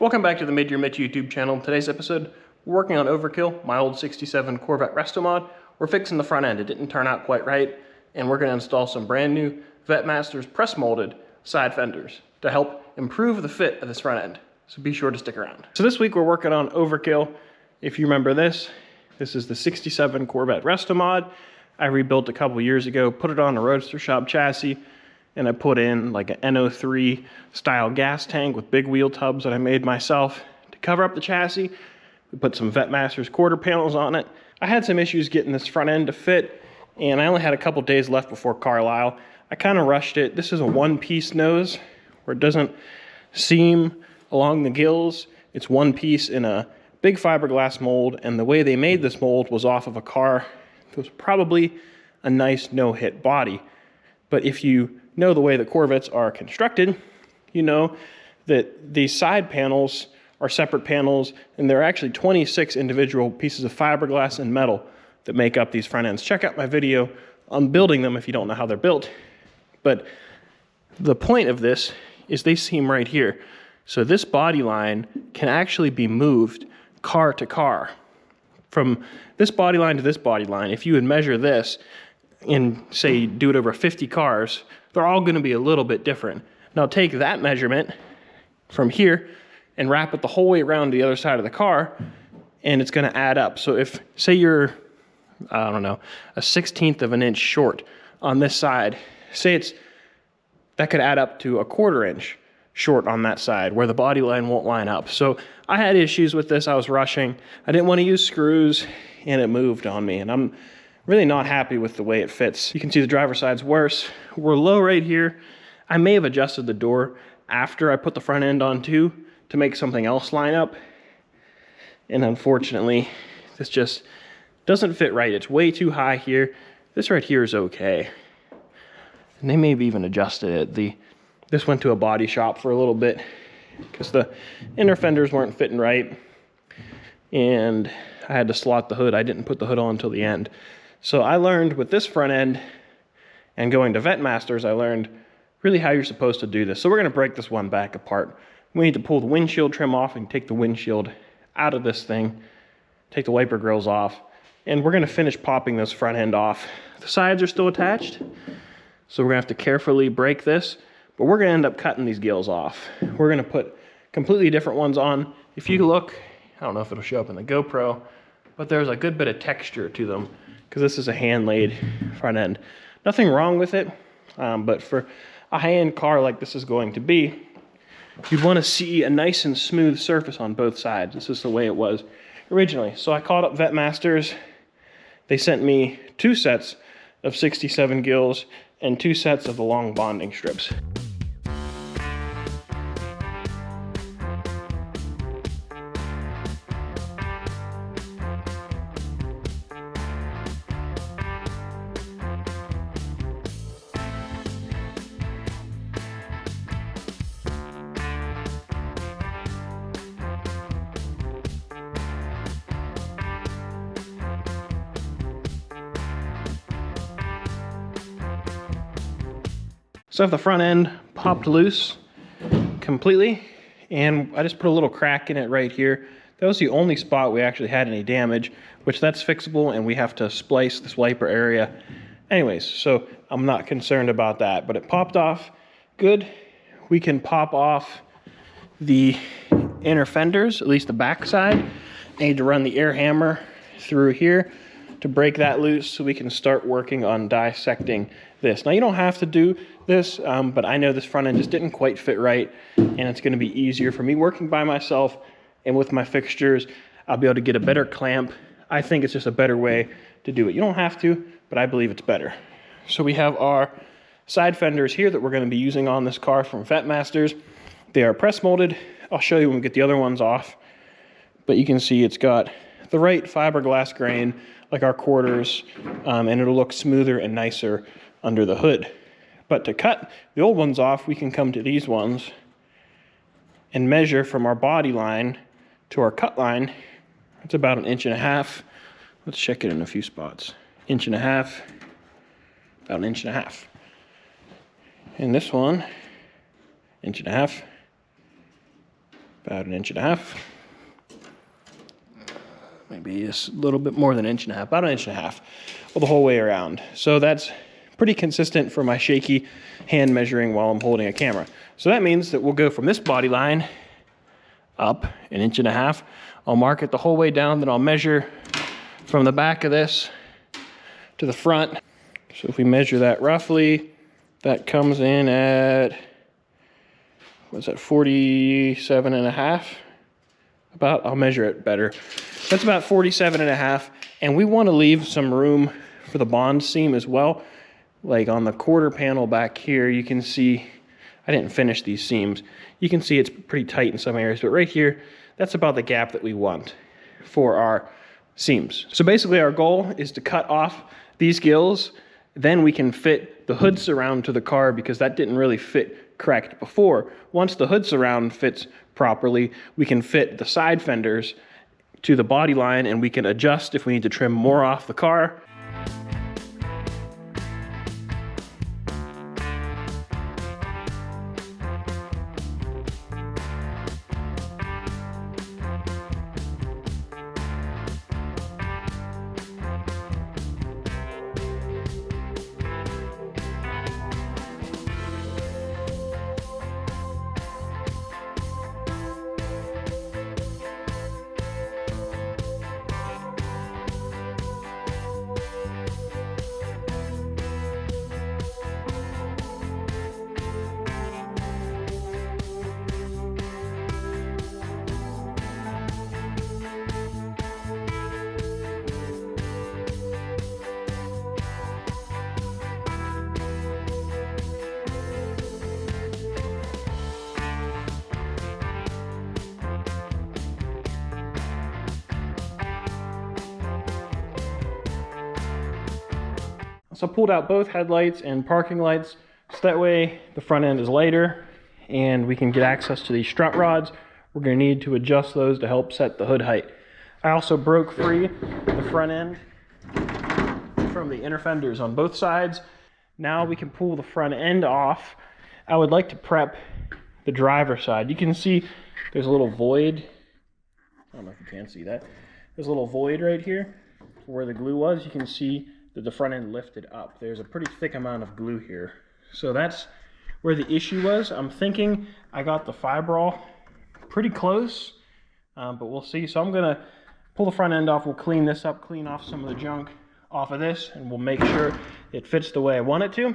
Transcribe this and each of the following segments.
Welcome back to the Mid-Year Mitch YouTube channel. In today's episode, we're working on Overkill, my old 67 Corvette resto mod. We're fixing the front end. It didn't turn out quite right, and we're gonna install some brand new Vetmasters press molded side fenders to help improve the fit of this front end. So be sure to stick around. So this week we're working on Overkill. If you remember this is the 67 Corvette resto mod. I rebuilt a couple years ago, put it on a Roadster Shop chassis, and I put in like an NO3 style gas tank with big wheel tubs that I made myself to cover up the chassis. We put some Vetmasters quarter panels on it. I had some issues getting this front end to fit, and I only had a couple days left before Carlisle. I kind of rushed it. This is a one-piece nose where it doesn't seam along the gills. It's one piece in a big fiberglass mold, and the way they made this mold was off of a car. It was probably a nice no-hit body. But if you know the way the Corvettes are constructed, you know that these side panels are separate panels, and there are actually 26 individual pieces of fiberglass and metal that make up these front ends. Check out my video on building them if you don't know how they're built. But the point of this is they seam right here. So this body line can actually be moved car to car. From this body line to this body line, if you would measure this and say do it over 50 cars, they're all going to be a little bit different. Now take that measurement from here and wrap it the whole way around the other side of the car, and it's going to add up. So if, say you're, I don't know, a 1/16 of an inch short on this side, say that could add up to a 1/4 inch short on that side where the body line won't line up. So I had issues with this. I was rushing. I didn't want to use screws, and it moved on me, and I'm really not happy with the way it fits. You can see the driver's side's worse. We're low right here. I may have adjusted the door after I put the front end on too to make something else line up. And unfortunately, this just doesn't fit right. It's way too high here. This right here is okay. And they may have even adjusted it. This went to a body shop for a little bit because the inner fenders weren't fitting right. And I had to slot the hood. I didn't put the hood on until the end. So I learned with this front end and going to Vetmasters, I learned really how you're supposed to do this. So we're gonna break this one back apart. We need to pull the windshield trim off and take the windshield out of this thing, take the wiper grills off, and we're gonna finish popping this front end off. The sides are still attached, so we're gonna have to carefully break this, but we're gonna end up cutting these gills off. We're gonna put completely different ones on. If you look, I don't know if it'll show up in the GoPro, but there's a good bit of texture to them because this is a hand-laid front end. Nothing wrong with it, but for a high-end car like this is going to be, you'd want to see a nice and smooth surface on both sides. This is the way it was originally. So I called up Vetmasters. They sent me 2 sets of 67 gills and 2 sets of the long bonding strips. So I have the front end popped loose completely, and I just put a little crack in it right here. That was the only spot we actually had any damage, which that's fixable, and we have to splice this wiper area. Anyways, so I'm not concerned about that, but it popped off good. We can pop off the inner fenders, at least the back side. I need to run the air hammer through here to break that loose so we can start working on dissecting this. Now you don't have to do this, but I know this front end just didn't quite fit right, and it's gonna be easier for me working by myself, and with my fixtures, I'll be able to get a better clamp. I think it's just a better way to do it. You don't have to, but I believe it's better. So we have our side fenders here that we're gonna be using on this car from Vetmasters. They are press molded. I'll show you when we get the other ones off, but you can see it's got the right fiberglass grain, like our quarters, and it'll look smoother and nicer under the hood. But to cut the old ones off, we can come to these ones and measure from our body line to our cut line. It's about 1.5 inches. Let's check it in a few spots. 1.5 inches, about 1.5 inches. And this one, 1.5 inches. about 1.5 inches. Maybe a little bit more than 1.5 inches, about 1.5 inches, well, the whole way around. So that's pretty consistent for my shaky hand measuring while I'm holding a camera. So that means that we'll go from this body line up 1.5 inches. I'll mark it the whole way down, then I'll measure from the back of this to the front. So if we measure that roughly, that comes in at, what's that, 47.5? About, I'll measure it better. That's about 47.5, and we want to leave some room for the bond seam as well. Like on the quarter panel back here, you can see, I didn't finish these seams. You can see it's pretty tight in some areas, but right here, that's about the gap that we want for our seams. So basically our goal is to cut off these gills, then we can fit the hood surround to the car because that didn't really fit correct before. Once the hood surround fits properly, we can fit the side fenders to the body line and we can adjust if we need to trim more off the car. So I pulled out both headlights and parking lights, so that way the front end is lighter and we can get access to these strut rods. We're going to need to adjust those to help set the hood height. I also broke free the front end from the inner fenders on both sides. Now we can pull the front end off. I would like to prep the driver's side. You can see there's a little void. I don't know if you can see that. There's a little void right here where the glue was. You can see that the front end lifted up. There's a pretty thick amount of glue here. So that's where the issue was. I'm thinking I got the fiberall pretty close, but we'll see. So I'm gonna pull the front end off. We'll clean this up, clean off some of the junk off of this, and we'll make sure it fits the way I want it to.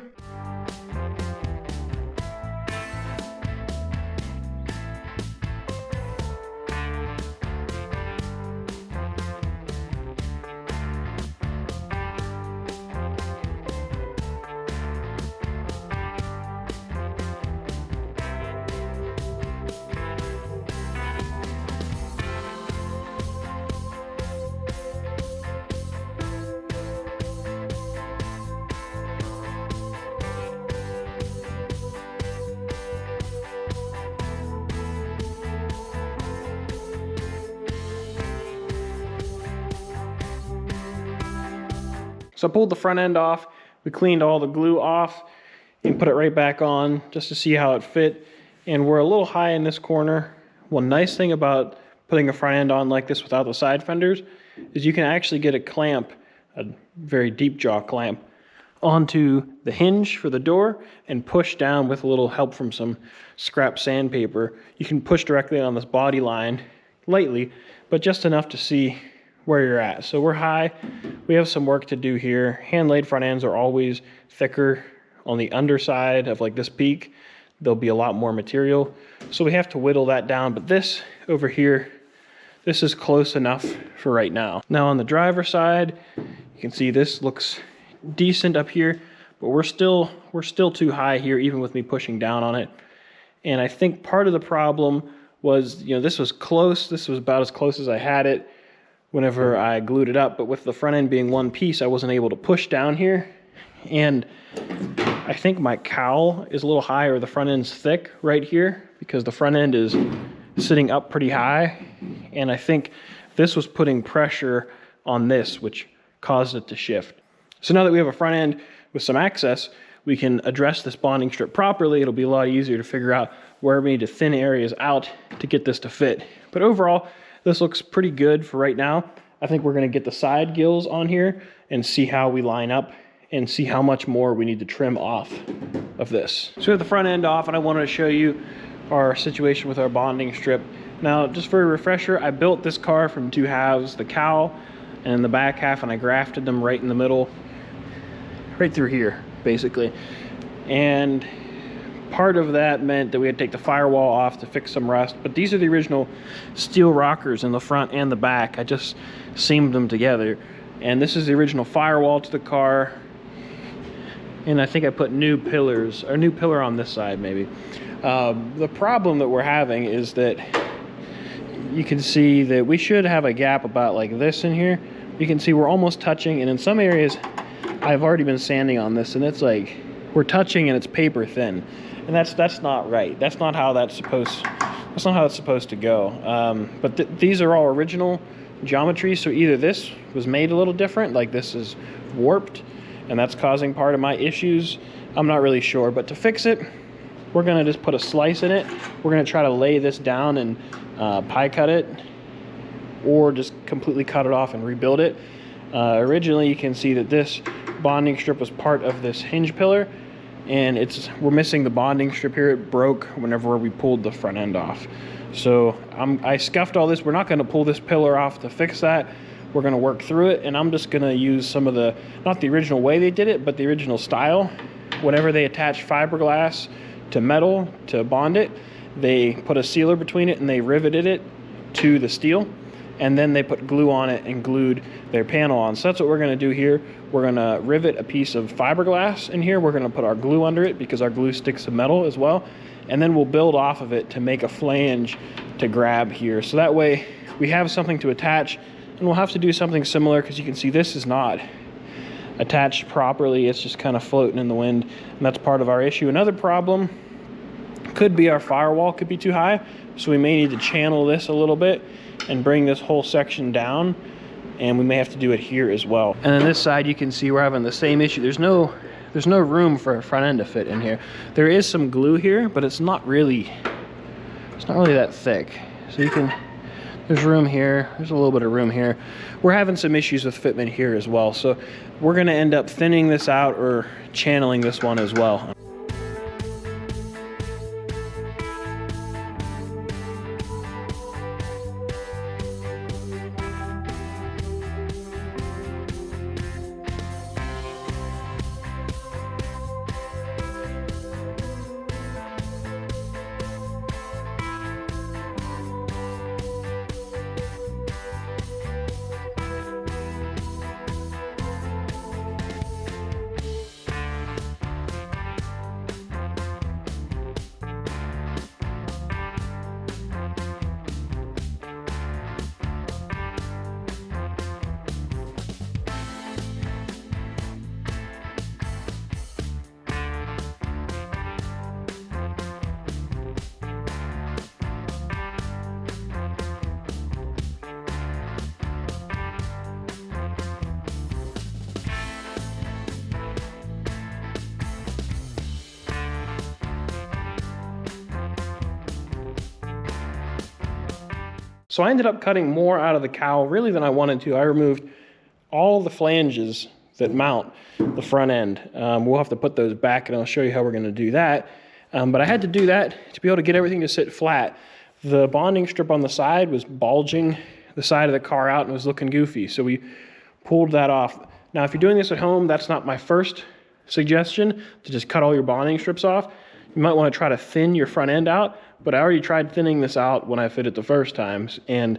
So I pulled the front end off, we cleaned all the glue off and put it right back on just to see how it fit. And we're a little high in this corner. One nice thing about putting a front end on like this without the side fenders is you can actually get a clamp, a very deep jaw clamp, onto the hinge for the door and push down with a little help from some scrap sandpaper. You can push directly on this body line lightly, but just enough to see where you're at. So we're high, we have some work to do here. Hand laid front ends are always thicker. On the underside of like this peak, there'll be a lot more material. So we have to whittle that down, but this over here, this is close enough for right now. Now on the driver's side, you can see this looks decent up here, but we're still too high here, even with me pushing down on it. And I think part of the problem was, you know, this was close. This was about as close as I had it whenever I glued it up, but with the front end being one piece, I wasn't able to push down here. And I think my cowl is a little higher, the front end's thick right here because the front end is sitting up pretty high. And I think this was putting pressure on this, which caused it to shift. So now that we have a front end with some access, we can address this bonding strip properly. It'll be a lot easier to figure out where we need to thin areas out to get this to fit. But overall, this looks pretty good for right now. I think we're gonna get the side gills on here and see how we line up and see how much more we need to trim off of this. So we have the front end off, and I wanted to show you our situation with our bonding strip. Now, just for a refresher, I built this car from 2 halves, the cowl and the back half, and I grafted them right in the middle, right through here, basically. And part of that meant that we had to take the firewall off to fix some rust, but these are the original steel rockers in the front and the back. I just seamed them together. And this is the original firewall to the car. And I think I put new pillars, or new pillar on this side maybe. The problem that we're having is that you can see that we should have a gap about like this in here. You can see we're almost touching, and in some areas I've already been sanding on this, and it's like we're touching and it's paper thin. And that's not right. That's not how it's supposed to go. But these are all original geometry, so either this was made a little different, like this is warped, and that's causing part of my issues. I'm not really sure, but to fix it, we're gonna just put a slice in it. We're gonna try to lay this down and pie cut it, or just completely cut it off and rebuild it. Originally, you can see that this bonding strip was part of this hinge pillar, and we're missing the bonding strip here. It broke whenever we pulled the front end off. So I scuffed all this. We're not gonna pull this pillar off to fix that. We're gonna work through it, and I'm just gonna use some of not the original way they did it, but the original style. Whenever they attach fiberglass to metal to bond it, they put a sealer between it and they riveted it to the steel, and then they put glue on it and glued their panel on. So that's what we're gonna do here. We're gonna rivet a piece of fiberglass in here. We're gonna put our glue under it because our glue sticks to metal as well. And then we'll build off of it to make a flange to grab here. So that way we have something to attach, and we'll have to do something similar because you can see this is not attached properly. It's just kind of floating in the wind, and that's part of our issue. Another problem could be our firewall could be too high, so we may need to channel this a little bit and bring this whole section down, and we may have to do it here as well. And on this side, you can see we're having the same issue. There's no room for a front end to fit in here. There is some glue here, but it's not really that thick. So there's room here, there's a little bit of room here. We're having some issues with fitment here as well. So we're gonna end up thinning this out or channeling this one as well. So I ended up cutting more out of the cowl really than I wanted to. I removed all the flanges that mount the front end. We'll have to put those back, and I'll show you how we're gonna do that. But I had to do that to be able to get everything to sit flat. The bonding strip on the side was bulging the side of the car out and was looking goofy, so we pulled that off. Now, if you're doing this at home, that's not my first suggestion, to just cut all your bonding strips off. You might want to try to thin your front end out, but I already tried thinning this out when I fit it the first times, and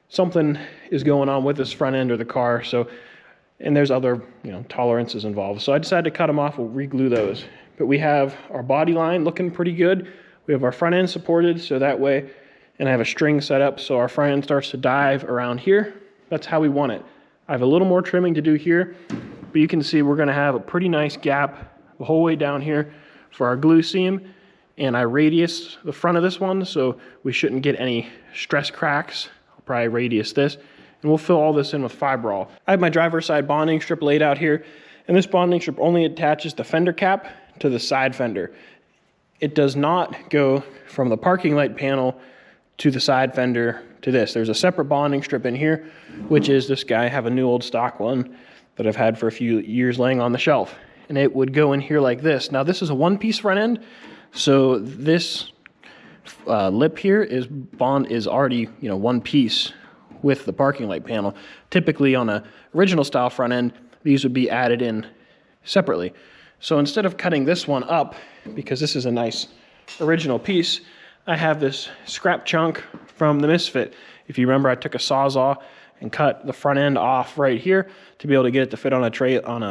something is going on with this front end of the car. So, and there's other, tolerances involved. So I decided to cut them off. We'll re-glue those. But we have our body line looking pretty good. We have our front end supported, so that way, and I have a string set up so our front end starts to dive around here. That's how we want it. I have a little more trimming to do here, but you can see we're going to have a pretty nice gap the whole way down here for our glue seam, and I radius the front of this one so we shouldn't get any stress cracks. I'll probably radius this, and we'll fill all this in with fiberall. I have my driver's side bonding strip laid out here, and this bonding strip only attaches the fender cap to the side fender. it does not go from the parking light panel to the side fender to this. There's a separate bonding strip in here, which is this guy. I have a new old stock one that I've had for a few years laying on the shelf. And it would go in here like this. Now this is a one-piece front end, so this lip here is already, you know, one piece with the parking light panel. Typically on a original style front end, these would be added in separately. So instead of cutting this one up, because this is a nice original piece, I have this scrap chunk from the Misfit. If you remember, I took a Sawzall and cut the front end off right here to be able to get it to fit on a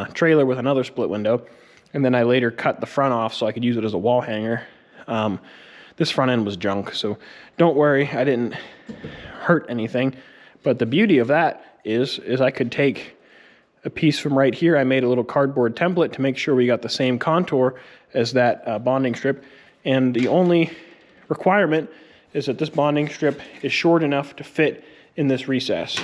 trailer with another split window. And then I later cut the front off so I could use it as a wall hanger. This front end was junk, so don't worry, I didn't hurt anything. But the beauty of that is I could take a piece from right here. I made a little cardboard template to make sure we got the same contour as that bonding strip. And the only requirement is that this bonding strip is short enough to fit in this recess.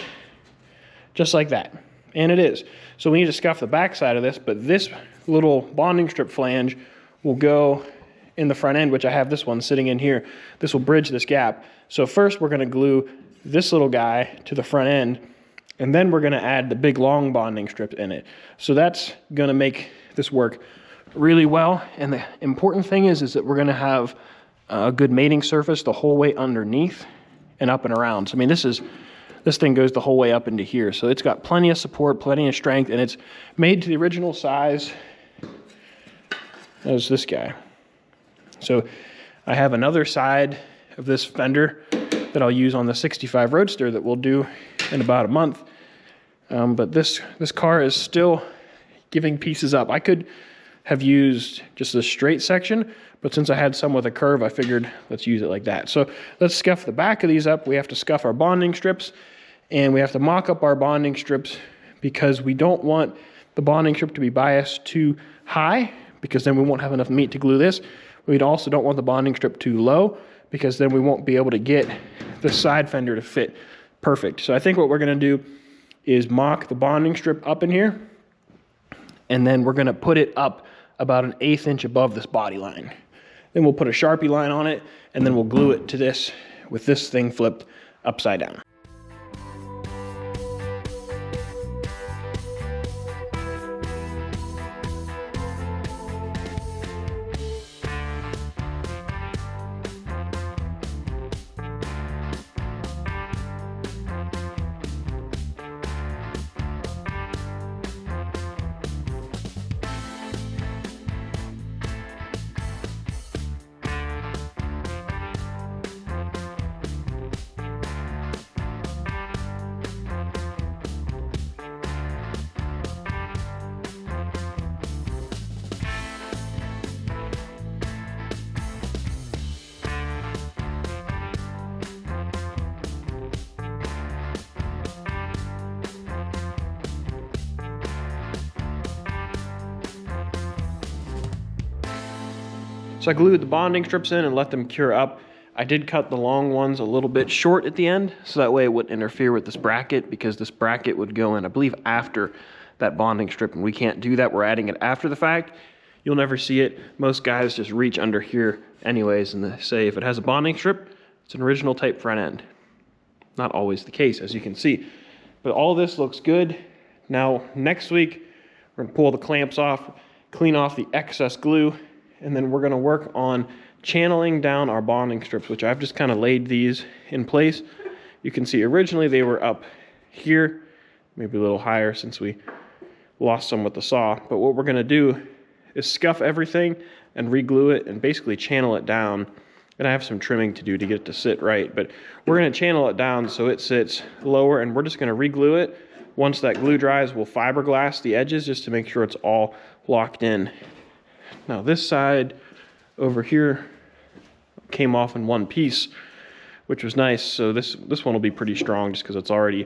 Just like that. And it is. So we need to scuff the back side of this, but this little bonding strip flange will go in the front end, which I have this one sitting in here. This will bridge this gap. So first we're going to glue this little guy to the front end, and then we're going to add the big long bonding strip in it. So that's going to make this work really well. And the important thing is that we're going to have a good mating surface the whole way underneath and up and around. So I mean, this thing goes the whole way up into here. So it's got plenty of support, plenty of strength, and it's made to the original size as this guy. So I have another side of this fender that I'll use on the 65 Roadster that we'll do in about a month. But this car is still giving pieces up. I could have used just a straight section, but since I had some with a curve, I figured let's use it like that. So let's scuff the back of these up. We have to scuff our bonding strips, and we have to mock up our bonding strips because we don't want the bonding strip to be biased too high, because then we won't have enough meat to glue this. We also don't want the bonding strip too low, because then we won't be able to get the side fender to fit perfect. So I think what we're going to do is mock the bonding strip up in here, and then we're going to put it up about 1/8 inch above this body line. Then we'll put a Sharpie line on it, and then we'll glue it to this with this thing flipped upside down. So I glued the bonding strips in and let them cure up. I did cut the long ones a little bit short at the end, so that way it wouldn't interfere with this bracket, because this bracket would go in, I believe, after that bonding strip, and we can't do that. We're adding it after the fact. You'll never see it. Most guys just reach under here anyways, and they say if it has a bonding strip, it's an original type front end. Not always the case, as you can see. But all this looks good. Now, next week, we're gonna pull the clamps off, clean off the excess glue, and then we're gonna work on channeling down our bonding strips, which I've just kind of laid these in place. You can see originally they were up here, maybe a little higher since we lost some with the saw. But what we're gonna do is scuff everything and re-glue it and basically channel it down. And I have some trimming to do to get it to sit right, but we're gonna channel it down so it sits lower, and we're just gonna re-glue it. Once that glue dries, we'll fiberglass the edges just to make sure it's all locked in. Now this side over here came off in one piece, which was nice. So this one will be pretty strong just because it's already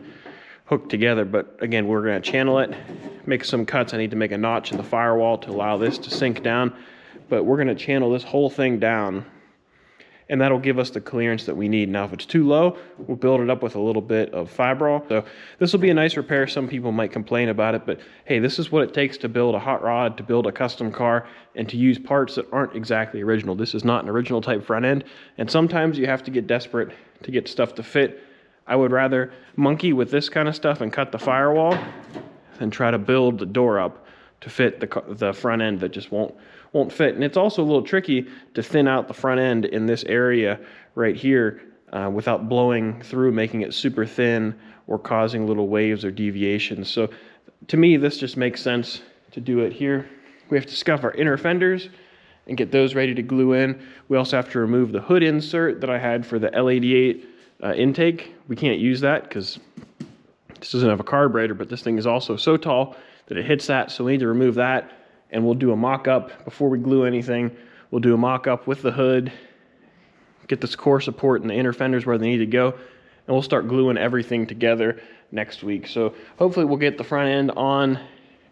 hooked together. But again, we're gonna channel it, make some cuts. I need to make a notch in the firewall to allow this to sink down, but we're gonna channel this whole thing down. and that'll give us the clearance that we need. Now, if it's too low, we'll build it up with a little bit of fiberall. So this will be a nice repair. Some people might complain about it, but hey, this is what it takes to build a hot rod, to build a custom car, and to use parts that aren't exactly original. This is not an original type front end, and sometimes you have to get desperate to get stuff to fit. I would rather monkey with this kind of stuff and cut the firewall than try to build the door up to fit the front end that just won't fit. And it's also a little tricky to thin out the front end in this area right here without blowing through, making it super thin or causing little waves or deviations. So to me, this just makes sense to do it here. We have to scuff our inner fenders and get those ready to glue in. We also have to remove the hood insert that I had for the L88 intake. We can't use that because this doesn't have a carburetor, but this thing is also so tall that it hits that, so we need to remove that, and we'll do a mock-up before we glue anything. We'll do a mock-up with the hood, get this core support and the inner fenders where they need to go, and we'll start gluing everything together next week. So hopefully we'll get the front end on,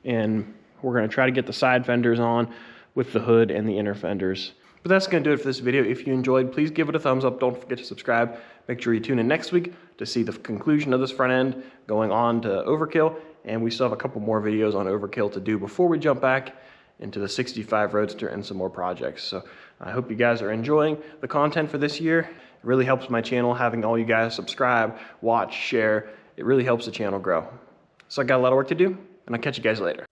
and we're going to try to get the side fenders on with the hood and the inner fenders. But that's going to do it for this video. If you enjoyed, please give it a thumbs up. Don't forget to subscribe. Make sure you tune in next week to see the conclusion of this front end going on to overkill. And we still have a couple more videos on overkill to do before we jump back into the 65 Roadster and some more projects. So I hope you guys are enjoying the content for this year. It really helps my channel having all you guys subscribe, watch, share. It really helps the channel grow. So I got a lot of work to do, and I'll catch you guys later.